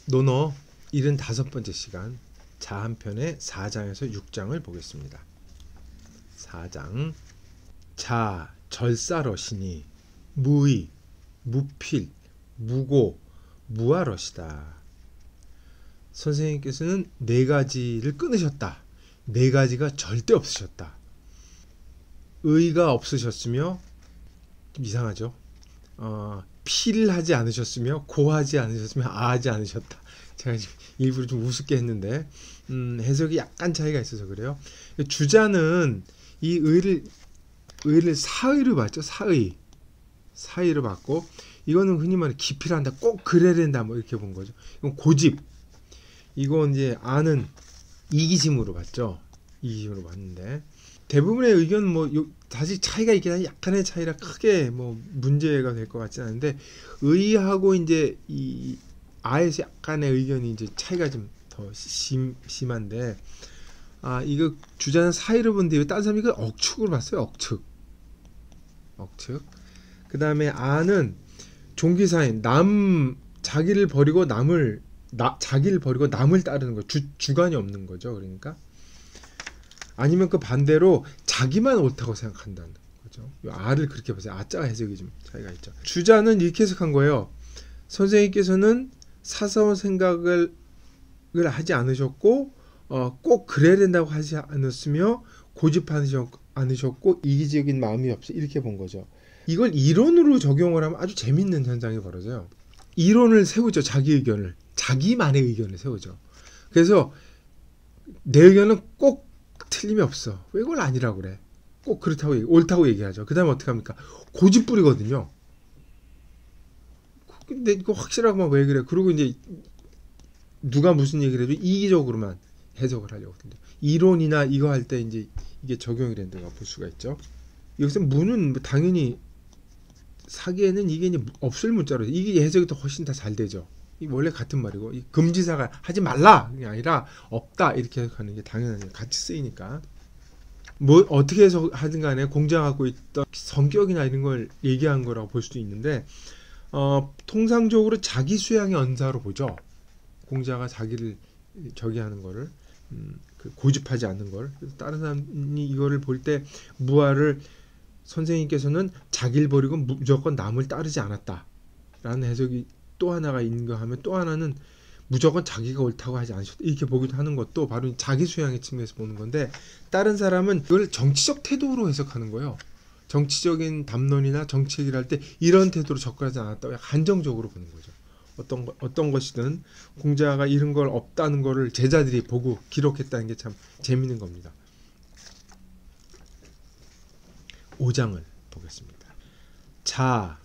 논어 75번째 시간 자 한편의 4장에서 6장을 보겠습니다. 4장 자 절사러시니 무의, 무필, 무고, 무아러시다. 선생님께서는 네 가지를 끊으셨다. 네 가지가 절대 없으셨다. 의가 없으셨으며 좀 이상하죠. 필하지 않으셨으며 고하지 않으셨으며 아하지 않으셨다. 제가 지금 일부러 좀 우습게 했는데 해석이 약간 차이가 있어서 그래요. 주자는 이 의를 사의로 봤죠. 사의로 봤고, 이거는 흔히 말해 기필한다, 꼭 그래야 된다, 뭐 이렇게 본 거죠. 이건 고집. 이건 이제 아는 이기심으로 봤죠. 이기심으로 봤는데 대부분의 의견 다시 차이가 있긴 한데 약간의 차이라 크게 문제가 될 것 같지는 않은데, 의하고 이제 이 아에서 약간의 의견이 이제 차이가 좀 더 심한데, 이거 주자는 사이를 본데 왜 다른 사람이 이거 억측으로 봤어요. 억측. 그 다음에 아는 종기사인, 자기를 버리고 남을 따르는 거, 주관이 없는 거죠. 그러니까 아니면 그 반대로 자기만 옳다고 생각한다는 거죠. 아를 그렇게 보세요. 아자가 해석이 좀 차이가 있죠. 주자는 이렇게 해석한 거예요. 선생님께서는 사사로운 생각을 하지 않으셨고, 꼭 그래야 된다고 하지 않았으며, 고집하지 않으셨고, 이기적인 마음이 없어, 이렇게 본 거죠. 이걸 이론으로 적용을 하면 아주 재밌는 현상이 벌어져요. 이론을 세우죠. 자기만의 의견을 세우죠. 그래서 내 의견은 꼭 틀림이 없어. 왜 그걸 아니라고 그래? 꼭 그렇다고 옳다고 얘기하죠. 그 다음에 어떻게 합니까? 고집 부리거든요. 근데 이거 확실하고 막 왜 그래? 그리고 이제 누가 무슨 얘기를 해도 이기적으로만 해석을 하려고 하거든요. 이론이나 이거 할 때 이제 이게 적용이 된다고 볼 수가 있죠. 여기서 무는 당연히 사기에는 이게 이제 없을 문자로, 이게 해석이 더 훨씬 더 잘 되죠. 이 원래 같은 말이고, 이 금지사가 하지 말라 게 아니라 없다 이렇게 해석하는 게 당연하죠. 같이 쓰이니까. 어떻게 해석하든 간에 공자가 갖고 있던 성격이나 이런 걸 얘기한 거라고 볼 수도 있는데, 통상적으로 자기 수양의 언사로 보죠. 공자가 자기를 저기 하는 거를, 고집하지 않는 걸. 다른 사람이 이거를 볼 때 무아를 선생님께서는 자기를 버리고 무조건 남을 따르지 않았다 라는 해석이 또 하나가 있는가 하면, 또 하나는 무조건 자기가 옳다고 하지 않으셨다 이렇게 보기도 하는 것도 바로 자기 수양의 측면에서 보는 건데, 다른 사람은 이걸 정치적 태도로 해석하는 거예요. 정치적인 담론이나 정치 얘기를 할 때 이런 태도로 접근하지 않았다고 한정적으로 보는 거죠. 어떤 것이든 공자가 이런 걸 없다는 거를 제자들이 보고 기록했다는 게 참 재밌는 겁니다. 5장을 보겠습니다. 자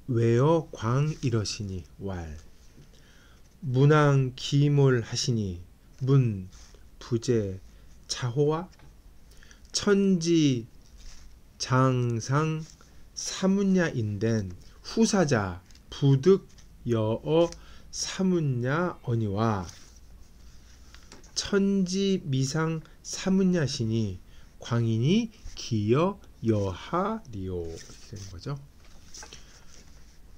외어 광 이러시니 왈 문왕 기몰 하시니 문 부재 차호와 천지 장상 사문야 인된 후사자 부득 여어 사문야 언이와 천지 미상 사문야시니 광인이 기여 여하리오 이렇게 되는 거죠.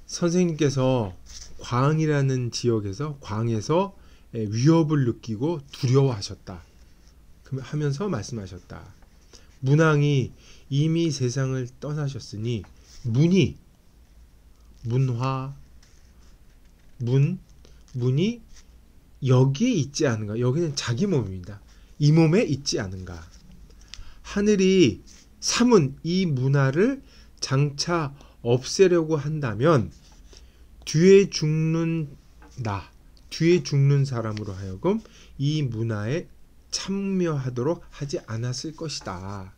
선생님께서 광이라는 지역에서, 광에서 위협을 느끼고 두려워하셨다 하면서 말씀하셨다. 문왕이 이미 세상을 떠나셨으니 문이 여기에 있지 않은가. 여기는 자기 몸입니다. 이 몸에 있지 않은가. 하늘이 이 문화를 장차 없애려고 한다면 뒤에 죽는 사람으로 하여금 이 문화에 참여하도록 하지 않았을 것이다.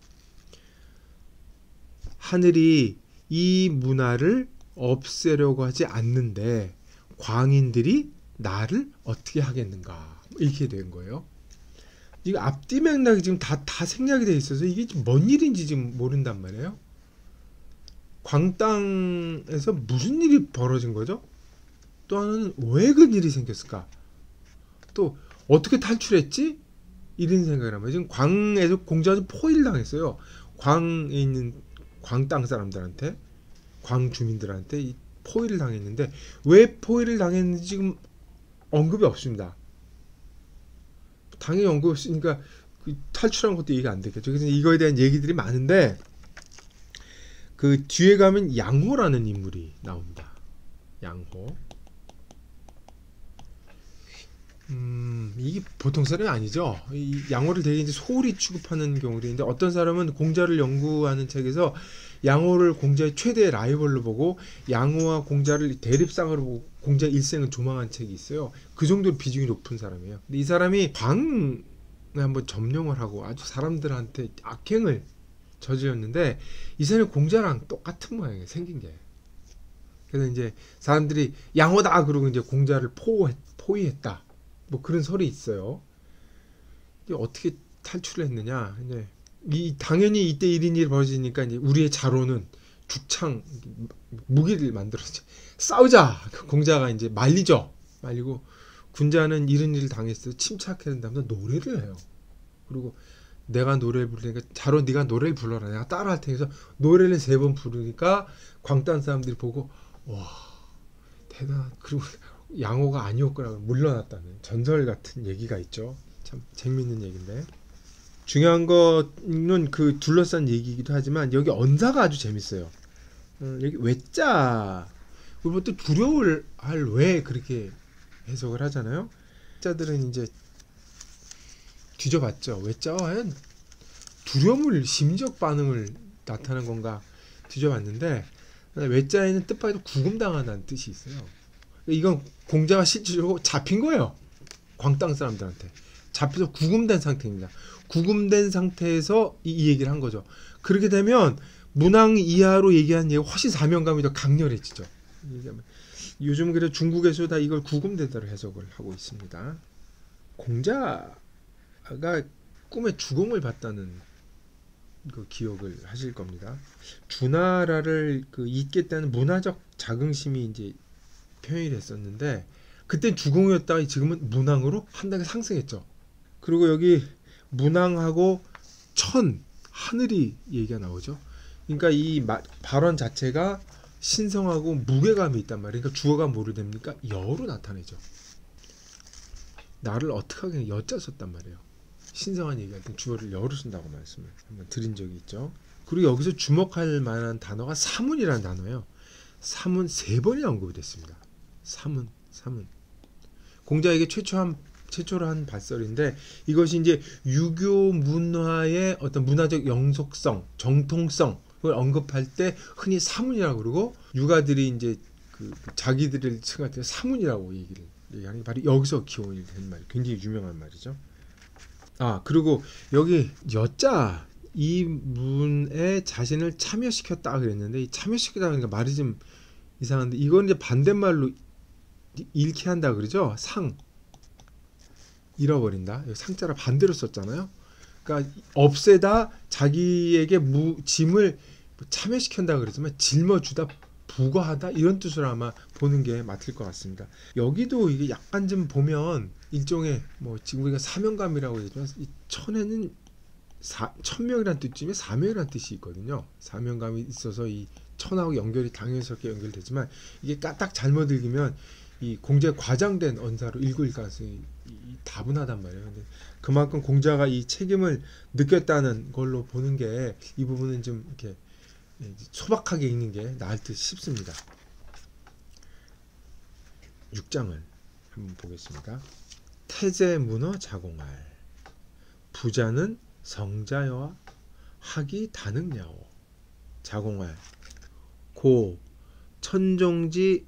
하늘이 이 문화를 없애려고 하지 않는데 광인들이 나를 어떻게 하겠는가, 이렇게 된 거예요. 이거 앞뒤 맥락이 지금 다 생략이 돼 있어서 이게 뭔 일인지 지금 모른단 말이에요. 광땅에서 무슨 일이 벌어진 거죠? 또 하나는 왜 그 일이 생겼을까? 또 어떻게 탈출했지? 이런 생각을 하면, 지금 광에서 공자가 포위를 당했어요. 광에 있는 광땅 사람들한테, 광 주민들한테 포위를 당했는데, 왜 포위를 당했는지 지금 언급이 없습니다. 당연히 언급이 없으니까 그 탈출한 것도 얘기가 안 되겠죠. 그래서 이거에 대한 얘기들이 많은데 그 뒤에 가면 양호라는 인물이 나옵니다. 양호. 이게 보통 사람이 아니죠. 이 양호를 되게 이제 소홀히 취급하는 경우도 있는데 어떤 사람은 공자를 연구하는 책에서 양호를 공자의 최대의 라이벌로 보고 양호와 공자를 대립상으로 보고 공자 일생을 조망한 책이 있어요. 그 정도로 비중이 높은 사람이에요. 근데 이 사람이 광을 한번 점령을 하고 아주 사람들한테 악행을 저질렀는데 이 사람이 공자랑 똑같은 모양이에요. 생긴 게. 그래서 이제 사람들이 양호다 그러고 이제 공자를 포위했다. 뭐 그런 설이 있어요. 이게 어떻게 탈출을 했느냐? 이제 당연히 이때 1인 1이 벌어지니까 이제 우리의 자로는 죽창 무기를 만들었지. 싸우자. 공자가 이제 말리죠. 말리고 군자는 이런 일을 당했어. 침착해야 된다면서 노래를 해요. 그리고 내가 노래를 부르니까 자로 네가 노래를 불러라. 내가 따라할 테니까 노래를 3번 부르니까 광단 사람들이 보고 와 대단. 그리고 양호가 아니었거나 물러났다는 전설 같은 얘기가 있죠. 참 재밌는 얘기인데 중요한 거는 그 둘러싼 얘기이기도 하지만 여기 언사가 아주 재밌어요. 여기 외자 우리 또 두려울 할 왜 그렇게 해석을 하잖아요. 자들은 이제 뒤져봤죠. 외자와 과연 두려움을 심적 반응을 나타낸 건가 뒤져봤는데 외자에는 뜻밖에도 구금당한다는 뜻이 있어요. 이건 공자가 실제로 잡힌 거예요. 광땅 사람들한테 잡혀서 구금된 상태입니다. 구금된 상태에서 이 얘기를 한 거죠. 그렇게 되면 문왕 이하로 얘기한 얘기가 훨씬 사명감이 더 강렬해지죠. 요즘 그래 중국에서 다 이걸 구금대대로 해석을 하고 있습니다. 공자가 꿈에 주공을 봤다는 그 기억을 하실 겁니다. 주나라를 그 잇겠다는 문화적 자긍심이 이제 표현이 됐었는데 그때 주공이었다가 지금은 문왕으로 한 단계 상승했죠. 그리고 여기 문왕하고 천 하늘이 얘기가 나오죠. 그러니까 이 발언 자체가 신성하고 무게감이 있단 말이에요. 그러니까 주어가 뭐로 됩니까? 여로 나타내죠. 나를 어떻게 하겠냐 여자 썼단 말이에요. 신성한 얘기할 때 주어를 여로 쓴다고 말씀을 한번 드린 적이 있죠. 그리고 여기서 주목할 만한 단어가 사문이라는 단어예요. 사문 3번이나 언급이 됐습니다. 사문. 공자에게 최초로 한 발설인데 이것이 이제 유교 문화의 어떤 문화적 영속성, 정통성을 언급할 때 흔히 사문이라고 그러고 유가들이 이제 그 자기들을稱할 때 사문이라고 얘기하는 게 바로 여기서 기원이 된 말, 굉장히 유명한 말이죠. 그리고 여기 여자 이 문에 자신을 참여시켰다 그랬는데 이 참여시켰다 그러니까 말이 좀 이상한데 이건 이제 반대말로 잃게 한다 그러죠. 상 잃어버린다. 상자를 반대로 썼잖아요. 그러니까 없애다 자기에게 짐을 참여시킨다 그러지만 짊어주다 부과하다 이런 뜻으로 아마 보는 게 맞을 것 같습니다. 여기도 이게 약간 좀 보면 일종의 뭐 지금 우리가 사명감이라고 얘기하지만 이 천에는 천명이라는 뜻쯤에 사명이라는 뜻이 있거든요. 사명감이 있어서 이 천하고 연결이 당연스럽게 연결되지만 이게 까딱 잘못 읽으면 이 공자의 과장된 언사로 읽을 가능성이 다분하단 말이에요. 근데 그만큼 공자가 이 책임을 느꼈다는 걸로 보는 게 이 부분은 좀 이렇게 소박하게 읽는 게 나을 듯 싶습니다. 6장을 한번 보겠습니다. 태제 문어 자공할 부자는 성자여와 학이 다능야오 자공할 고 천종지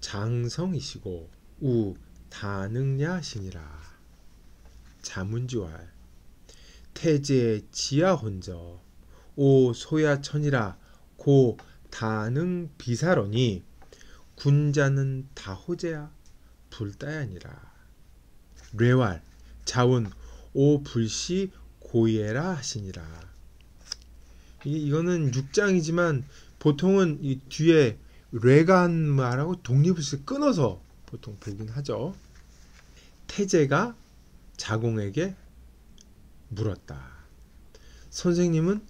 장성이시고 우 다능야신이라 자문지왈 태제 지하 혼저 오 소야천이라 고 다능 비사러니 군자는 다호제야 불따야니라 뇌왈 자운 오 불시 고예라 하시니라. 이거는 6장이지만 보통은 이 뒤에 뇌가 한 말하고 독립을시 끊어서 보통 보긴 하죠. 태제가 자공에게 물었다. 선생님은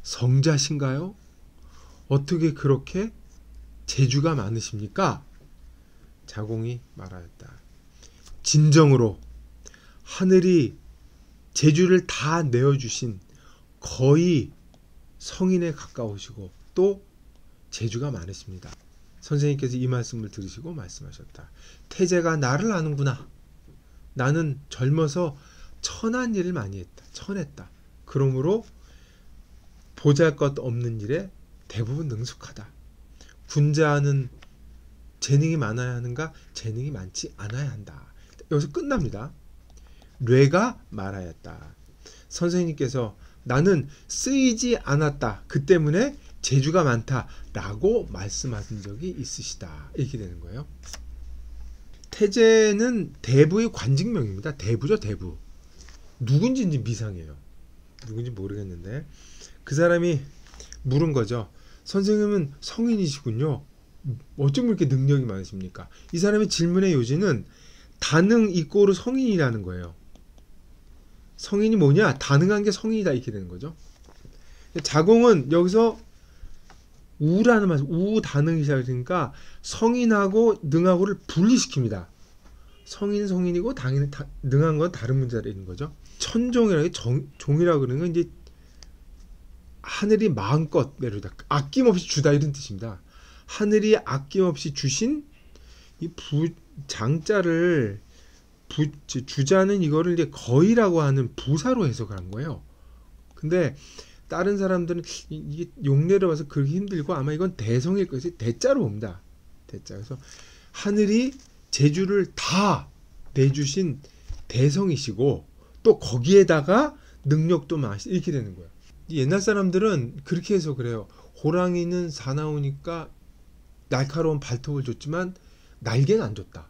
성자신가요? 어떻게 그렇게 재주가 많으십니까? 자공이 말하였다. 진정으로 하늘이 재주를 다 내어주신 거의 성인에 가까우시고 또 재주가 많으십니다. 선생님께서 이 말씀을 들으시고 말씀하셨다. 태재가 나를 아는구나. 나는 젊어서 천한 일을 많이 했다. 천했다. 그러므로 보잘것없는 일에 대부분 능숙하다. 군자는 재능이 많아야 하는가? 재능이 많지 않아야 한다. 여기서 끝납니다. 뇌가 말아야 했다. 선생님께서 나는 쓰이지 않았다. 그 때문에 재주가 많다라고 말씀하신 적이 있으시다. 이렇게 되는 거예요. 태재는 대부의 관직명입니다. 대부죠, 대부. 누군지 미상해요. 누군지 모르겠는데 그 사람이 물은 거죠. 선생님은 성인이시군요. 어쩜 그렇게 능력이 많으십니까? 이 사람의 질문의 요지는 다능 이꼬르 성인이라는 거예요. 성인이 뭐냐? 다능한 게 성인이다 이렇게 되는 거죠. 자공은 여기서 우라는 말씀, 우다능이시라 그러니까 성인하고 능하고를 분리시킵니다. 성인은 성인이고 능한 건 다른 문제가 있는 거죠. 천종이라고 종이라고 그러는 건 이제 하늘이 마음껏 내려다 아낌없이 주다 이런 뜻입니다. 하늘이 아낌없이 주신 이 장자를 주자는 이거를 이제 거의라고 하는 부사로 해석을 한 거예요. 근데 다른 사람들은 이게 용례로 봐서 그렇게 힘들고 아마 이건 대성일 것이 대자로 봅니다. 대자. 그래서 하늘이 재주를 다 내주신 대성이시고 또 거기에다가 능력도 많으시 이렇게 되는 거예요. 옛날 사람들은 그렇게 해서 그래요. 호랑이는 사나우니까 날카로운 발톱을 줬지만 날개는 안 줬다.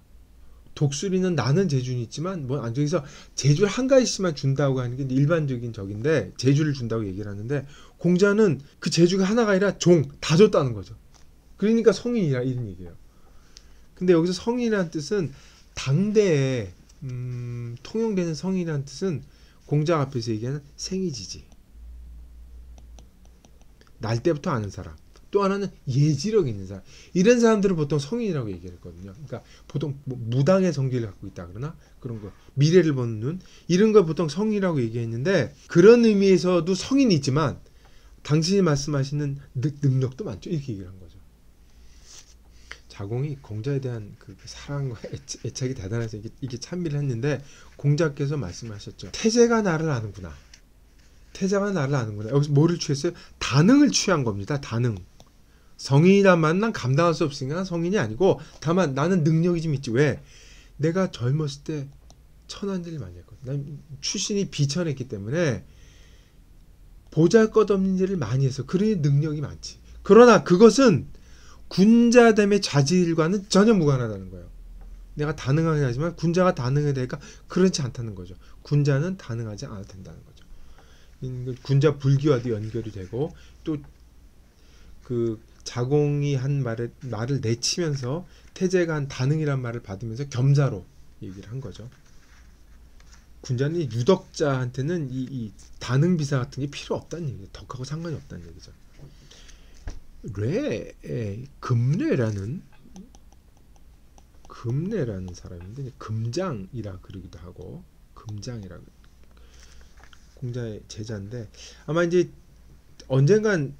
독수리는 나는 재주는 있지만 뭐 안 줘서 재주를 한 가지씩만 준다고 하는 게 일반적인 적인데 재주를 준다고 얘기를 하는데 공자는 그 재주가 하나가 아니라 종 다 줬다는 거죠. 그러니까 성인이라 이런 얘기예요. 근데 여기서 성인이라는 뜻은 당대에 통용되는 성인이라는 뜻은 공자 앞에서 얘기하는 생이지지. 날 때부터 아는 사람. 또 하나는 예지력 있는 사람. 이런 사람들을 보통 성인이라고 얘기했거든요. 그러니까 보통 뭐 무당의 성질을 갖고 있다 그러나 그런 거. 미래를 보는 눈. 이런 걸 보통 성이라고 얘기했는데 그런 의미에서도 성인이 있지만 당신이 말씀하시는 능력도 많죠. 이렇게 얘기를 한 거죠. 자공이 공자에 대한 그 사랑과 애착이 대단해서 이게 찬미를 했는데 공자께서 말씀하셨죠. 태재가 나를 아는구나. 태재가 나를 아는구나. 여기서 뭐를 취했어요? 다능을 취한 겁니다. 다능. 성인이란 말은 난 감당할 수 없으니까 성인이 아니고 다만 나는 능력이 좀 있지. 왜? 내가 젊었을 때 천한 일을 많이 했거든. 난 출신이 비천했기 때문에 보잘것없는 일을 많이 해서 그러니 능력이 많지. 그러나 그것은 군자됨의 자질과는 전혀 무관하다는 거예요. 내가 다능하긴 하지만 군자가 다능해야 되니까 그렇지 않다는 거죠. 군자는 다능하지 않아도 된다는 거죠. 군자 불기와도 연결이 되고 또 그 자공이 한 말을 내치면서 태재가 한 다능이란 말을 받으면서 겸사로 얘기를 한 거죠. 군자는 유덕자한테는 이 다능 비사 같은 게 필요 없다는 얘기죠. 덕하고 상관이 없다는 얘기죠. 금례라는 사람인데 금장이라 그러기도 하고 금장이라 공자의 제자인데 아마 이제 언젠간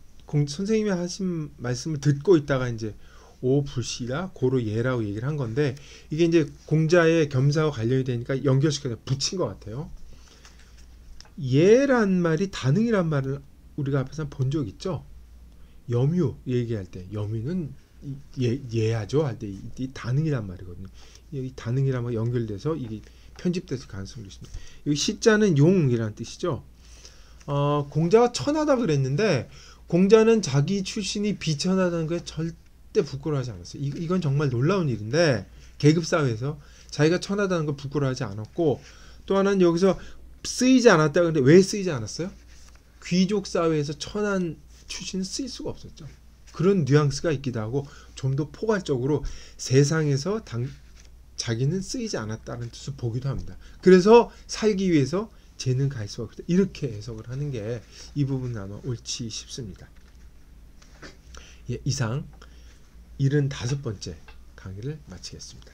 선생님이 하신 말씀을 듣고 있다가 이제 오불시라 고로 예라고 얘기를 한 건데 이게 이제 공자의 겸사와 관련이 되니까 연결시켜서 붙인 것 같아요. 예란 말이 다능이란 말을 우리가 앞에서 본 적 있죠. 염유 얘기할 때 염유는 예하죠 할 때 이 다능이란 말이거든요. 이 다능이란 말 연결돼서 이게 편집돼서 가능성이 있습니다. 여기 시자는 용이라는 뜻이죠. 공자가 천하다 그랬는데 공자는 자기 출신이 비천하다는 거에 절대 부끄러워하지 않았어요. 이건 정말 놀라운 일인데 계급 사회에서 자기가 천하다는 걸 부끄러워하지 않았고 또 하나는 여기서 쓰이지 않았다 그런데 왜 쓰이지 않았어요? 귀족 사회에서 천한 출신은 쓰일 수가 없었죠. 그런 뉘앙스가 있기도 하고 좀 더 포괄적으로 세상에서 자기는 쓰이지 않았다는 뜻을 보기도 합니다. 그래서 살기 위해서 재능 가할 수가 없다. 이렇게 해석을 하는 게 이 부분은 아마 옳지 싶습니다. 예, 이상 75번째 강의를 마치겠습니다.